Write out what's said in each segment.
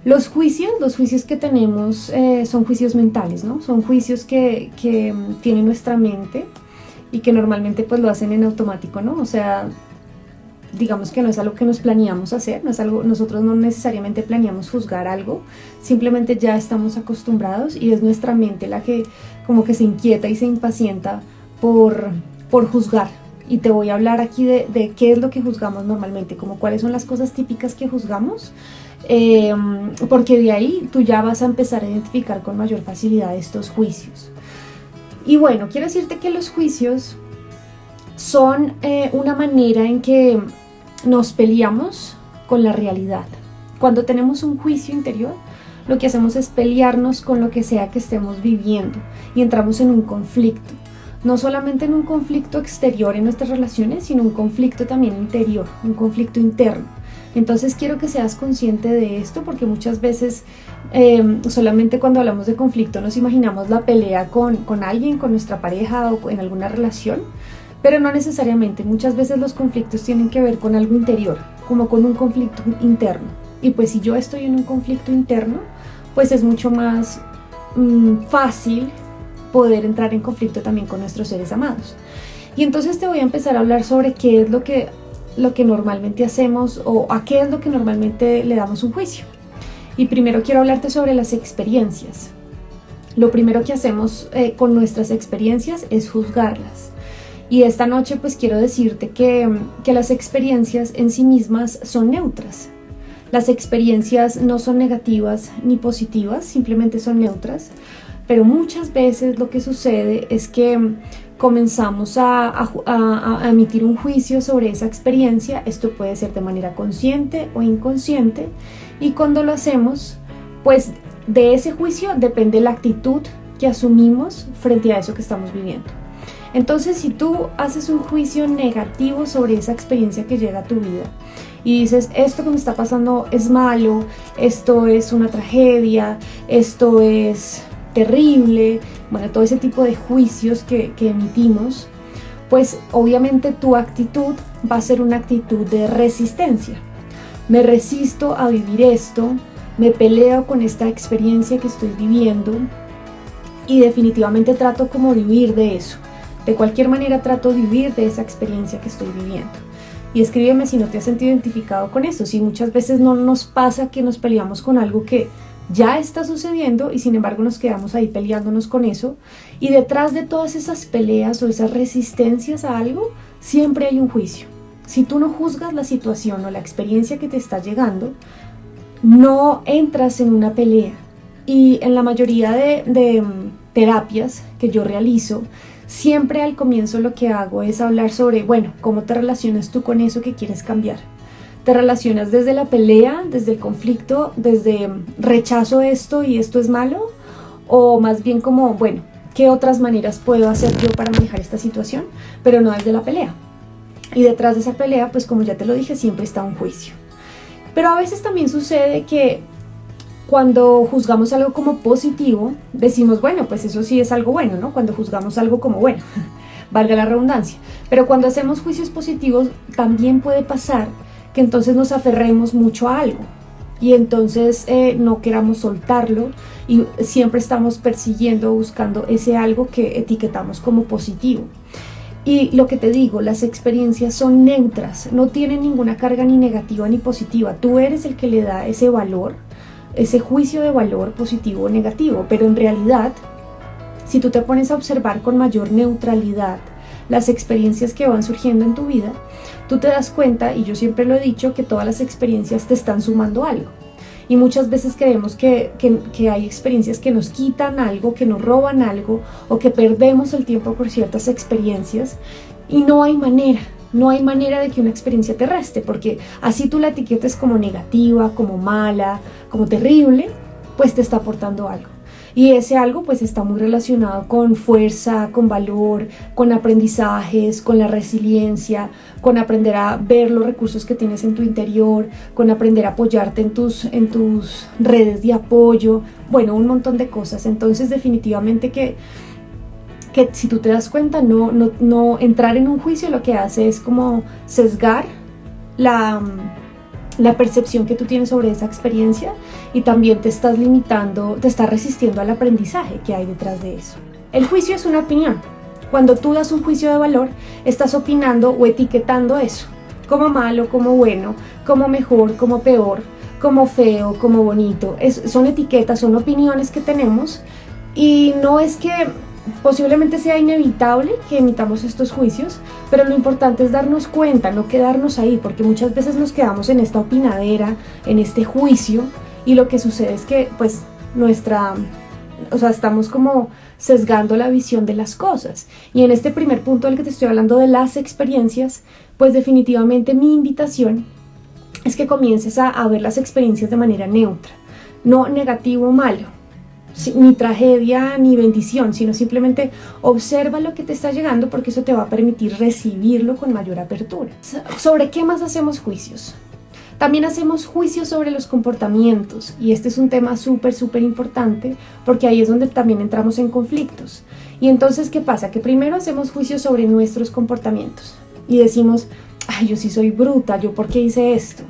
Los juicios que tenemos son juicios mentales, ¿no? Son juicios que tiene nuestra mente y que normalmente pues lo hacen en automático, ¿no? O sea, digamos que no es algo que nos planeamos hacer, no es algo, nosotros no necesariamente planeamos juzgar algo, simplemente ya estamos acostumbrados y es nuestra mente la que como que se inquieta y se impacienta por juzgar. Y te voy a hablar aquí de qué es lo que juzgamos normalmente, como cuáles son las cosas típicas que juzgamos, porque de ahí tú ya vas a empezar a identificar con mayor facilidad estos juicios. Y bueno, quiero decirte que los juicios son una manera en que nos peleamos con la realidad. Cuando tenemos un juicio interior, lo que hacemos es pelearnos con lo que sea que estemos viviendo y entramos en un conflicto. No solamente en un conflicto exterior en nuestras relaciones, sino un conflicto también interior, un conflicto interno. Entonces quiero que seas consciente de esto, porque muchas veces solamente cuando hablamos de conflicto nos imaginamos la pelea con alguien, con nuestra pareja o en alguna relación, pero no necesariamente. Muchas veces los conflictos tienen que ver con algo interior, como con un conflicto interno. Y pues si yo estoy en un conflicto interno, pues es mucho más fácil poder entrar en conflicto también con nuestros seres amados. Y entonces te voy a empezar a hablar sobre qué es lo que normalmente hacemos o a qué es lo que normalmente le damos un juicio. Y primero quiero hablarte sobre las experiencias. Lo primero que hacemos con nuestras experiencias es juzgarlas. Y esta noche pues quiero decirte que las experiencias en sí mismas son neutras. Las experiencias no son negativas ni positivas, simplemente son neutras. Pero muchas veces lo que sucede es que comenzamos a emitir un juicio sobre esa experiencia. Esto puede ser de manera consciente o inconsciente, y cuando lo hacemos, pues de ese juicio depende la actitud que asumimos frente a eso que estamos viviendo. Entonces, si tú haces un juicio negativo sobre esa experiencia que llega a tu vida y dices, esto que me está pasando es malo, esto es una tragedia, esto es terrible, bueno, todo ese tipo de juicios que emitimos, pues obviamente tu actitud va a ser una actitud de resistencia. Me resisto a vivir esto, me peleo con esta experiencia que estoy viviendo y definitivamente trato como de huir de eso. De cualquier manera trato de huir de esa experiencia que estoy viviendo. Y escríbeme si no te has sentido identificado con eso, si muchas veces no nos pasa que nos peleamos con algo que ya está sucediendo y sin embargo nos quedamos ahí peleándonos con eso, y detrás de todas esas peleas o esas resistencias a algo siempre hay un juicio. Si tú no juzgas la situación o la experiencia que te está llegando, no entras en una pelea. Y en la mayoría de terapias que yo realizo, siempre al comienzo lo que hago es hablar sobre, bueno, ¿cómo te relacionas tú con eso que quieres cambiar? ¿Te relacionas desde la pelea, desde el conflicto, desde rechazo esto y esto es malo? O más bien como, bueno, ¿qué otras maneras puedo hacer yo para manejar esta situación? Pero no desde la pelea. Y detrás de esa pelea, pues como ya te lo dije, siempre está un juicio. Pero a veces también sucede que cuando juzgamos algo como positivo, decimos, bueno, pues eso sí es algo bueno, ¿no? Cuando juzgamos algo como bueno, valga la redundancia. Pero cuando hacemos juicios positivos, también puede pasar que entonces nos aferremos mucho a algo y entonces no queramos soltarlo y siempre estamos persiguiendo, buscando ese algo que etiquetamos como positivo. Y lo que te digo, las experiencias son neutras, no tienen ninguna carga ni negativa ni positiva. Tú eres el que le da ese valor, ese juicio de valor positivo o negativo, pero en realidad, si tú te pones a observar con mayor neutralidad las experiencias que van surgiendo en tu vida, tú te das cuenta, y yo siempre lo he dicho, que todas las experiencias te están sumando algo. Y muchas veces creemos que hay experiencias que nos quitan algo, que nos roban algo, o que perdemos el tiempo por ciertas experiencias, y no hay manera de que una experiencia te reste, porque así tú la etiquetes como negativa, como mala, como terrible, pues te está aportando algo. Y ese algo pues está muy relacionado con fuerza, con valor, con aprendizajes, con la resiliencia, con aprender a ver los recursos que tienes en tu interior, con aprender a apoyarte en tus redes de apoyo, bueno, un montón de cosas. Entonces definitivamente que si tú te das cuenta, no entrar en un juicio lo que hace es como sesgar la percepción que tú tienes sobre esa experiencia y también te estás limitando, te estás resistiendo al aprendizaje que hay detrás de eso. El juicio es una opinión. Cuando tú das un juicio de valor, estás opinando o etiquetando eso, como malo, como bueno, como mejor, como peor, como feo, como bonito. Son etiquetas, son opiniones que tenemos y no es que posiblemente sea inevitable que emitamos estos juicios, pero lo importante es darnos cuenta, no quedarnos ahí, porque muchas veces nos quedamos en esta opinadera, en este juicio, y lo que sucede es que pues estamos como sesgando la visión de las cosas. Y en este primer punto del que te estoy hablando de las experiencias, pues definitivamente mi invitación es que comiences a ver las experiencias de manera neutra, no negativo o malo, ni tragedia ni bendición, sino simplemente observa lo que te está llegando, porque eso te va a permitir recibirlo con mayor apertura. ¿Sobre qué más hacemos juicios? También hacemos juicios sobre los comportamientos, y este es un tema súper importante, porque ahí es donde también entramos en conflictos. Y entonces, ¿qué pasa? Que primero hacemos juicios sobre nuestros comportamientos y decimos, ay, yo sí soy bruta, yo por qué hice esto,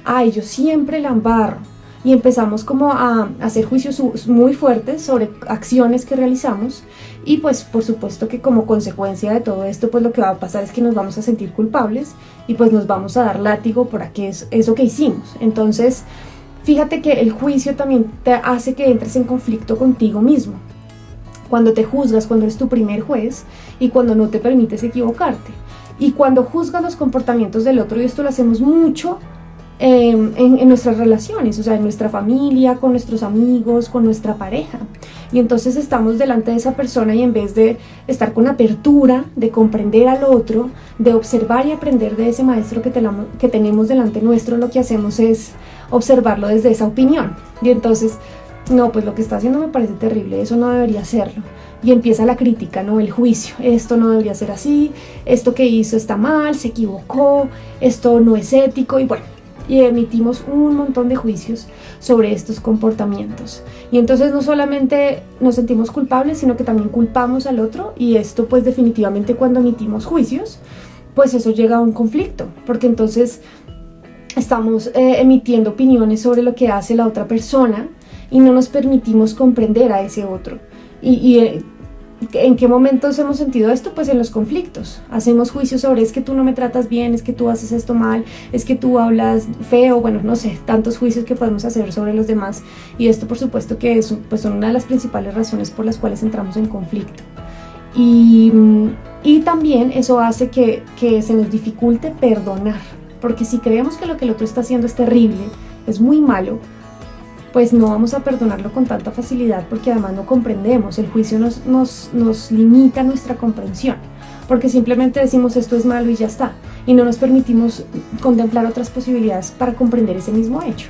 ay, yo siempre la embarro. Y empezamos como a hacer juicios muy fuertes sobre acciones que realizamos, y pues por supuesto que como consecuencia de todo esto, pues lo que va a pasar es que nos vamos a sentir culpables y pues nos vamos a dar látigo por eso que hicimos. Entonces, fíjate que el juicio también te hace que entres en conflicto contigo mismo. Cuando te juzgas, cuando eres tu primer juez y cuando no te permites equivocarte. Y cuando juzgas los comportamientos del otro, y esto lo hacemos mucho en nuestras relaciones, o sea, en nuestra familia, con nuestros amigos, con nuestra pareja. Y entonces estamos delante de esa persona y en vez de estar con apertura, de comprender al otro, de observar y aprender de ese maestro que tenemos delante nuestro, lo que hacemos es observarlo desde esa opinión. Y entonces, no, pues lo que está haciendo me parece terrible, eso no debería hacerlo. Y empieza la crítica, ¿no? El juicio, esto no debería ser así, esto que hizo está mal, se equivocó, esto no es ético, y bueno, y emitimos un montón de juicios sobre estos comportamientos. Y entonces no solamente nos sentimos culpables, sino que también culpamos al otro, y esto pues definitivamente cuando emitimos juicios, pues eso llega a un conflicto, porque entonces estamos emitiendo opiniones sobre lo que hace la otra persona y no nos permitimos comprender a ese otro. ¿En qué momentos hemos sentido esto? Pues en los conflictos. Hacemos juicios sobre es que tú no me tratas bien, es que tú haces esto mal, es que tú hablas feo, bueno, no sé, tantos juicios que podemos hacer sobre los demás. Y esto por supuesto que pues son una de las principales razones por las cuales entramos en conflicto. Y también eso hace que se nos dificulte perdonar. Porque si creemos que lo que el otro está haciendo es terrible, es muy malo, pues no vamos a perdonarlo con tanta facilidad, porque además no comprendemos. El juicio nos limita nuestra comprensión, porque simplemente decimos esto es malo y ya está, y no nos permitimos contemplar otras posibilidades para comprender ese mismo hecho.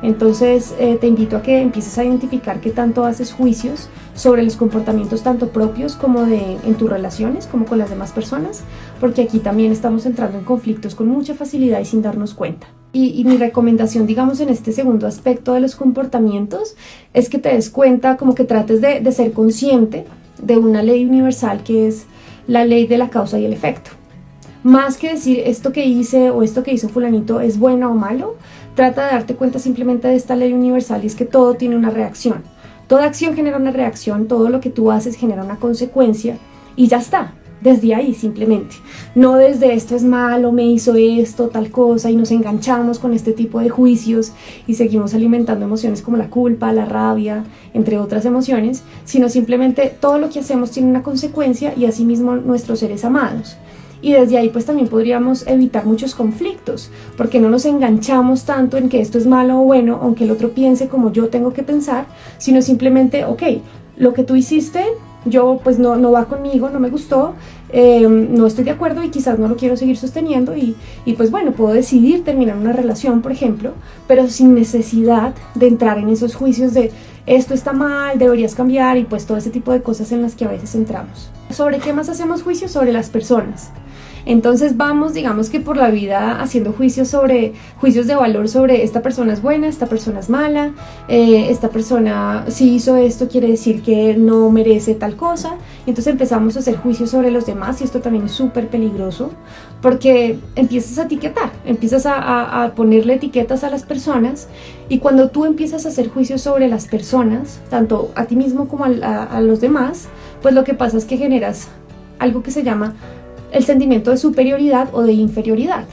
Entonces te invito a que empieces a identificar qué tanto haces juicios sobre los comportamientos tanto propios como en tus relaciones, como con las demás personas, porque aquí también estamos entrando en conflictos con mucha facilidad y sin darnos cuenta. Y mi recomendación, digamos, en este segundo aspecto de los comportamientos, es que te des cuenta, como que trates de ser consciente de una ley universal, que es la ley de la causa y el efecto. Más que decir esto que hice o esto que hizo fulanito es bueno o malo, trata de darte cuenta simplemente de esta ley universal, y es que todo tiene una reacción. Toda acción genera una reacción, todo lo que tú haces genera una consecuencia, y ya está. Desde ahí simplemente, no desde esto es malo, me hizo esto, tal cosa, y nos enganchamos con este tipo de juicios y seguimos alimentando emociones como la culpa, la rabia, entre otras emociones, sino simplemente todo lo que hacemos tiene una consecuencia, y asimismo nuestros seres amados. Y desde ahí pues también podríamos evitar muchos conflictos, porque no nos enganchamos tanto en que esto es malo o bueno, aunque el otro piense como yo tengo que pensar, sino simplemente, ok, lo que tú hiciste, yo pues no va conmigo, no me gustó, no estoy de acuerdo y quizás no lo quiero seguir sosteniendo, y pues bueno, puedo decidir terminar una relación, por ejemplo, pero sin necesidad de entrar en esos juicios de esto está mal, deberías cambiar, y pues todo ese tipo de cosas en las que a veces entramos. ¿Sobre qué más hacemos juicios? Sobre las personas. Entonces vamos, digamos que por la vida haciendo juicios de valor sobre esta persona es buena, esta persona es mala, esta persona si hizo esto quiere decir que no merece tal cosa. Entonces empezamos a hacer juicios sobre los demás y esto también es súper peligroso porque empiezas a etiquetar, empiezas a ponerle etiquetas a las personas, y cuando tú empiezas a hacer juicios sobre las personas, tanto a ti mismo como a los demás, pues lo que pasa es que generas algo que se llama el sentimiento de superioridad o de inferioridad.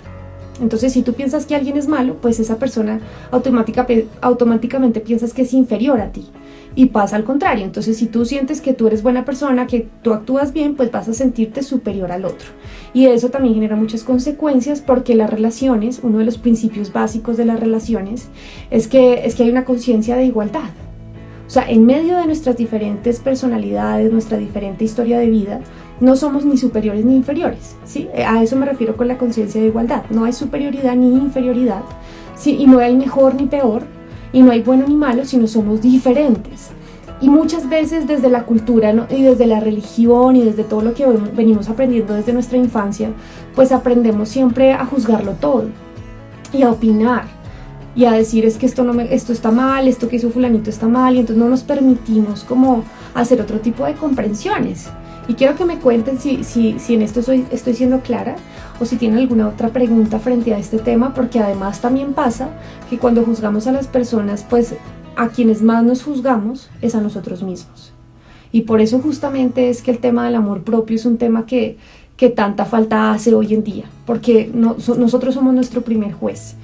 Entonces si tú piensas que alguien es malo, pues esa persona automáticamente piensas que es inferior a ti, y pasa al contrario. Entonces si tú sientes que tú eres buena persona, que tú actúas bien, pues vas a sentirte superior al otro, y eso también genera muchas consecuencias porque las relaciones, uno de los principios básicos de las relaciones es que hay una conciencia de igualdad. O sea, en medio de nuestras diferentes personalidades, nuestra diferente historia de vida, no somos ni superiores ni inferiores, ¿sí? A eso me refiero con la conciencia de igualdad. No hay superioridad ni inferioridad, ¿sí? Y no hay mejor ni peor, y no hay bueno ni malo, sino somos diferentes. Y muchas veces desde la cultura, ¿no?, y desde la religión y desde todo lo que venimos aprendiendo desde nuestra infancia, pues aprendemos siempre a juzgarlo todo y a opinar y a decir es que esto está mal, esto que hizo fulanito está mal, y entonces no nos permitimos como hacer otro tipo de comprensiones. Y quiero que me cuenten si en esto estoy siendo clara, o si tienen alguna otra pregunta frente a este tema, porque además también pasa que cuando juzgamos a las personas, pues a quienes más nos juzgamos es a nosotros mismos. Y por eso justamente es que el tema del amor propio es un tema que tanta falta hace hoy en día, porque nosotros somos nuestro primer juez.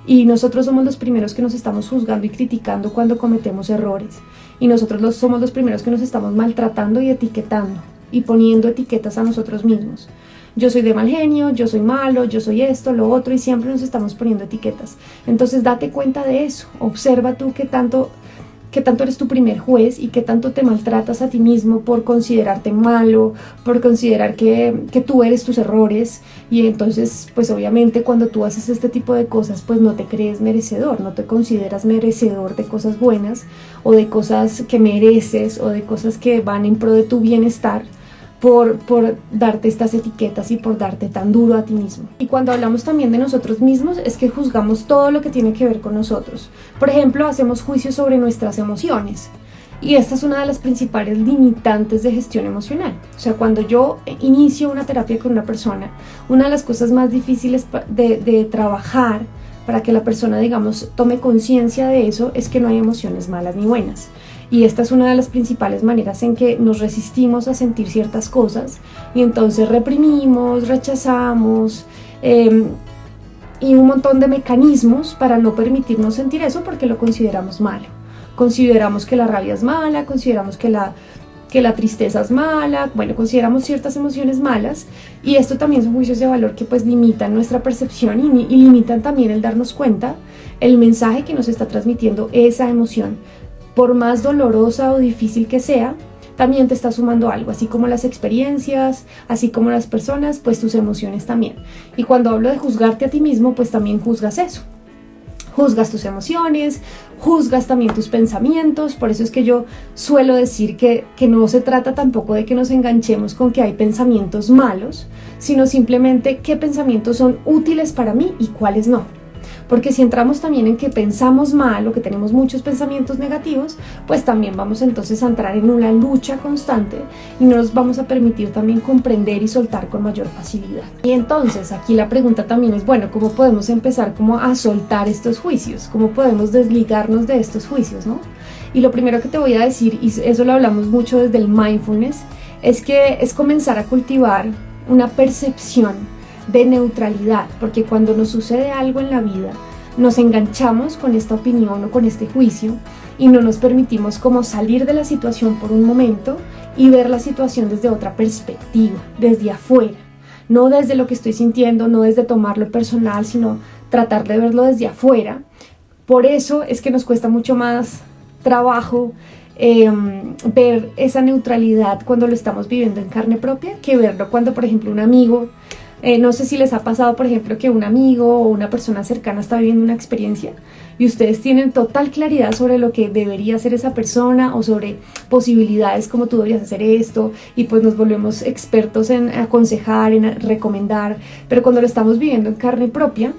Y nosotros somos los primeros que nos estamos juzgando y criticando cuando cometemos errores. Y nosotros somos los primeros que nos estamos maltratando y etiquetando y poniendo etiquetas a nosotros mismos. Yo soy de mal genio, yo soy malo, yo soy esto, lo otro, y siempre nos estamos poniendo etiquetas. Entonces date cuenta de eso, observa tú qué tanto eres tu primer juez y qué tanto te maltratas a ti mismo por considerarte malo, por considerar que tú eres tus errores. Y entonces pues obviamente cuando tú haces este tipo de cosas pues no te crees merecedor, no te consideras merecedor de cosas buenas o de cosas que mereces o de cosas que van en pro de tu bienestar, por darte estas etiquetas y por darte tan duro a ti mismo. Y cuando hablamos también de nosotros mismos es que juzgamos todo lo que tiene que ver con nosotros. Por ejemplo, hacemos juicios sobre nuestras emociones, y esta es una de las principales limitantes de gestión emocional. O sea, cuando yo inicio una terapia con una persona, una de las cosas más difíciles de trabajar para que la persona, digamos, tome conciencia de eso es que no hay emociones malas ni buenas. Y esta es una de las principales maneras en que nos resistimos a sentir ciertas cosas, y entonces reprimimos, rechazamos y un montón de mecanismos para no permitirnos sentir eso porque lo consideramos malo. Consideramos que la rabia es mala, consideramos que la tristeza es mala, bueno, consideramos ciertas emociones malas, y esto también son juicios de valor que pues limitan nuestra percepción y limitan también el darnos cuenta el mensaje que nos está transmitiendo esa emoción. Por más dolorosa o difícil que sea, también te está sumando algo, así como las experiencias, así como las personas, pues tus emociones también. Y cuando hablo de juzgarte a ti mismo, pues también juzgas eso. Juzgas tus emociones, juzgas también tus pensamientos. Por eso es que yo suelo decir que no se trata tampoco de que nos enganchemos con que hay pensamientos malos, sino simplemente qué pensamientos son útiles para mí y cuáles no. Porque si entramos también en que pensamos mal o que tenemos muchos pensamientos negativos, pues también vamos entonces a entrar en una lucha constante y no nos vamos a permitir también comprender y soltar con mayor facilidad. Y entonces aquí la pregunta también es, bueno, ¿cómo podemos empezar como a soltar estos juicios? ¿Cómo podemos desligarnos de estos juicios, no? Y lo primero que te voy a decir, y eso lo hablamos mucho desde el mindfulness, es que es comenzar a cultivar una percepción de neutralidad, porque cuando nos sucede algo en la vida nos enganchamos con esta opinión o con este juicio y no nos permitimos como salir de la situación por un momento y ver la situación desde otra perspectiva, desde afuera, no desde lo que estoy sintiendo, no desde tomarlo personal, sino tratar de verlo desde afuera. Por eso es que nos cuesta mucho más trabajo ver esa neutralidad cuando lo estamos viviendo en carne propia que verlo cuando, por ejemplo, un amigo No sé si les ha pasado, por ejemplo, que un amigo o una persona cercana está viviendo una experiencia y ustedes tienen total claridad sobre lo que debería hacer esa persona o sobre posibilidades como tú deberías hacer esto, y pues nos volvemos expertos en aconsejar, en recomendar, pero cuando lo estamos viviendo en carne propia,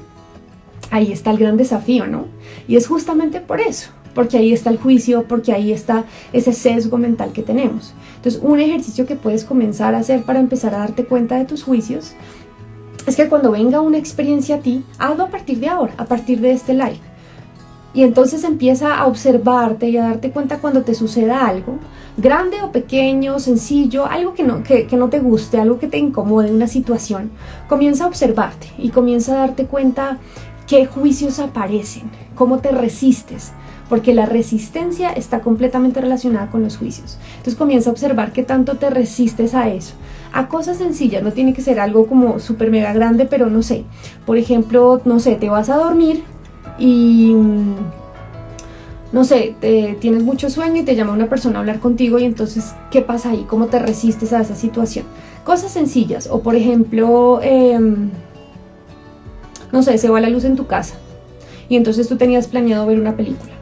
ahí está el gran desafío, ¿no? Y es justamente por eso, porque ahí está el juicio, porque ahí está ese sesgo mental que tenemos. Entonces, un ejercicio que puedes comenzar a hacer para empezar a darte cuenta de tus juicios es que cuando venga una experiencia a ti, hazlo a partir de ahora, a partir de este live. Y entonces empieza a observarte y a darte cuenta cuando te suceda algo, grande o pequeño, sencillo, algo que no te guste, algo que te incomode, una situación. Comienza a observarte y comienza a darte cuenta qué juicios aparecen, cómo te resistes, porque la resistencia está completamente relacionada con los juicios. Entonces comienza a observar qué tanto te resistes a eso, a cosas sencillas, no tiene que ser algo como súper mega grande, pero no sé, por ejemplo, no sé, te vas a dormir y no sé, tienes mucho sueño y te llama una persona a hablar contigo, y entonces, ¿qué pasa ahí? ¿Cómo te resistes a esa situación? Cosas sencillas, o por ejemplo, no sé, se va la luz en tu casa y entonces tú tenías planeado ver una película.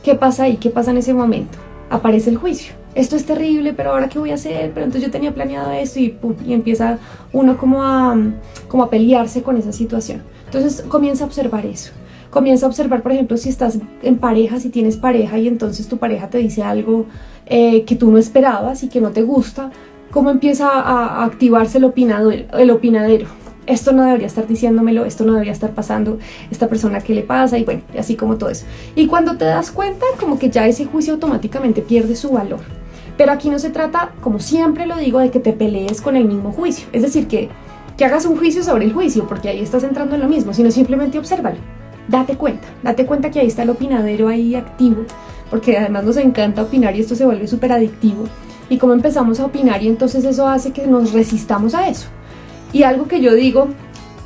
¿Qué pasa ahí? ¿Qué pasa en ese momento? Aparece el juicio. Esto es terrible, pero ahora ¿qué voy a hacer? Pero entonces yo tenía planeado esto, y pum, y empieza uno como a pelearse con esa situación. Entonces comienza a observar eso. Comienza a observar, por ejemplo, si estás en pareja, si tienes pareja y entonces tu pareja te dice algo que tú no esperabas y que no te gusta, cómo empieza a activarse el opinadero. Esto no debería estar diciéndomelo, esto no debería estar pasando, esta persona qué le pasa, y bueno, así como todo eso. Y cuando te das cuenta, como que ya ese juicio automáticamente pierde su valor. Pero aquí no se trata, como siempre lo digo, de que te pelees con el mismo juicio. Es decir, que hagas un juicio sobre el juicio, porque ahí estás entrando en lo mismo, sino simplemente obsérvalo. Date cuenta que ahí está el opinadero ahí activo, porque además nos encanta opinar y esto se vuelve súper adictivo. Y cómo empezamos a opinar, y entonces eso hace que nos resistamos a eso. Y algo que yo digo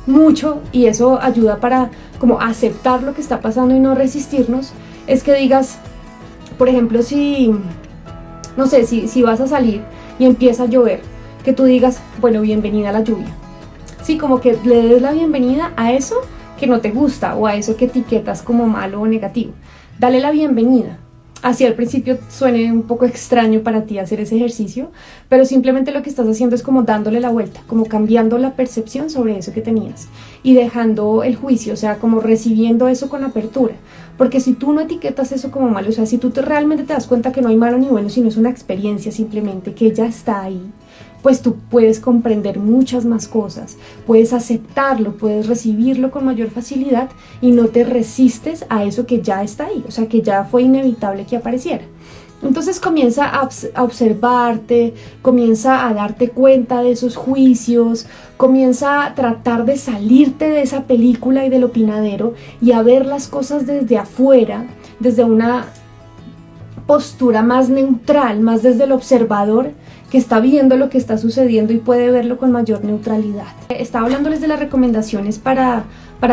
mucho, y eso ayuda para como aceptar lo que está pasando y no resistirnos, es que digas, por ejemplo, no sé, si vas a salir y empieza a llover, que tú digas, bueno, bienvenida a la lluvia. Sí, como que le des la bienvenida a eso que no te gusta o a eso que etiquetas como malo o negativo. Dale la bienvenida. Así al principio suene un poco extraño para ti hacer ese ejercicio, pero simplemente lo que estás haciendo es como dándole la vuelta, como cambiando la percepción sobre eso que tenías y dejando el juicio, o sea, como recibiendo eso con apertura. Porque si tú no etiquetas eso como malo, o sea, si tú realmente te das cuenta que no hay malo ni bueno, sino es una experiencia simplemente que ya está ahí, pues tú puedes comprender muchas más cosas, puedes aceptarlo, puedes recibirlo con mayor facilidad y no te resistes a eso que ya está ahí, o sea, que ya fue inevitable que apareciera. Entonces comienza a observarte, comienza a darte cuenta de esos juicios, comienza a tratar de salirte de esa película y del opinadero y a ver las cosas desde afuera, desde una postura más neutral, más desde el observador que está viendo lo que está sucediendo y puede verlo con mayor neutralidad. Estaba hablándoles de las recomendaciones para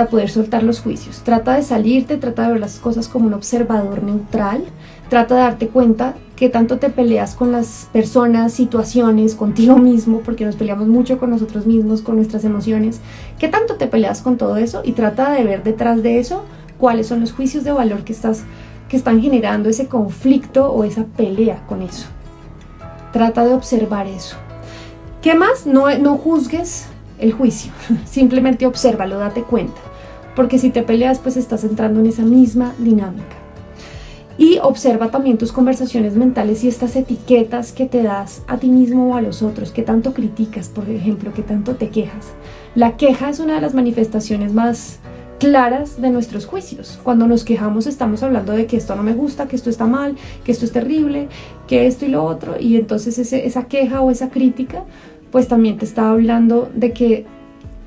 poder soltar los juicios. Trata de salirte, trata de ver las cosas como un observador neutral, trata de darte cuenta que tanto te peleas con las personas, situaciones, contigo mismo, porque nos peleamos mucho con nosotros mismos, con nuestras emociones, que tanto te peleas con todo eso, y trata de ver detrás de eso cuáles son los juicios de valor que están generando ese conflicto o esa pelea con eso. Trata de observar eso. ¿Qué más? No juzgues el juicio, simplemente obsérvalo, date cuenta, porque si te peleas pues estás entrando en esa misma dinámica. Y observa también tus conversaciones mentales y estas etiquetas que te das a ti mismo o a los otros, que tanto criticas, por ejemplo, que tanto te quejas. La queja es una de las manifestaciones más claras de nuestros juicios. Cuando nos quejamos estamos hablando de que esto no me gusta, que esto está mal, que esto es terrible, que esto y lo otro, y entonces esa queja o esa crítica pues también te está hablando de que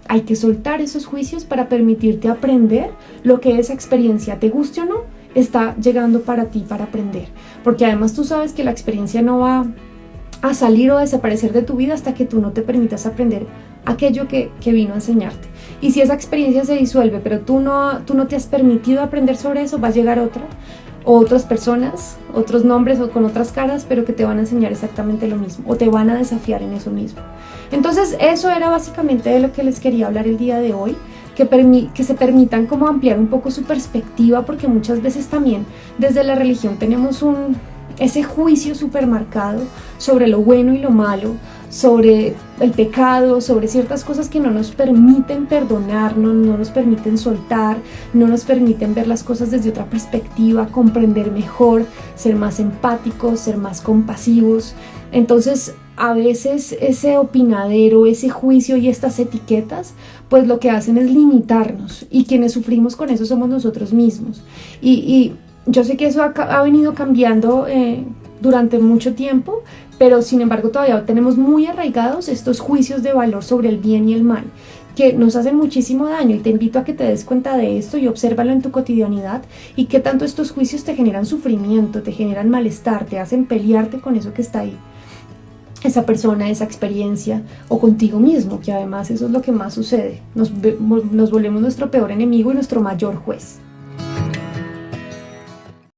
hay que soltar esos juicios para permitirte aprender lo que esa experiencia, te guste o no, está llegando para ti para aprender, porque además tú sabes que la experiencia no va a salir o a desaparecer de tu vida hasta que tú no te permitas aprender aquello que vino a enseñarte. Y si esa experiencia se disuelve, pero tú no te has permitido aprender sobre eso, va a llegar o otras personas, otros nombres o con otras caras, pero que te van a enseñar exactamente lo mismo o te van a desafiar en eso mismo. Entonces eso era básicamente de lo que les quería hablar el día de hoy, que se permitan como ampliar un poco su perspectiva, porque muchas veces también desde la religión tenemos ese juicio supermercado sobre lo bueno y lo malo, sobre el pecado, sobre ciertas cosas que no nos permiten perdonarnos, no nos permiten soltar, no nos permiten ver las cosas desde otra perspectiva, comprender mejor, ser más empáticos, ser más compasivos. Entonces, a veces ese opinadero, ese juicio y estas etiquetas, pues lo que hacen es limitarnos, y quienes sufrimos con eso somos nosotros mismos. Y yo sé que eso ha venido cambiando durante mucho tiempo, pero sin embargo todavía tenemos muy arraigados estos juicios de valor sobre el bien y el mal, que nos hacen muchísimo daño, y te invito a que te des cuenta de esto y obsérvalo en tu cotidianidad, y que tanto estos juicios te generan sufrimiento, te generan malestar, te hacen pelearte con eso que está ahí, esa persona, esa experiencia, o contigo mismo, que además eso es lo que más sucede, nos volvemos nuestro peor enemigo y nuestro mayor juez.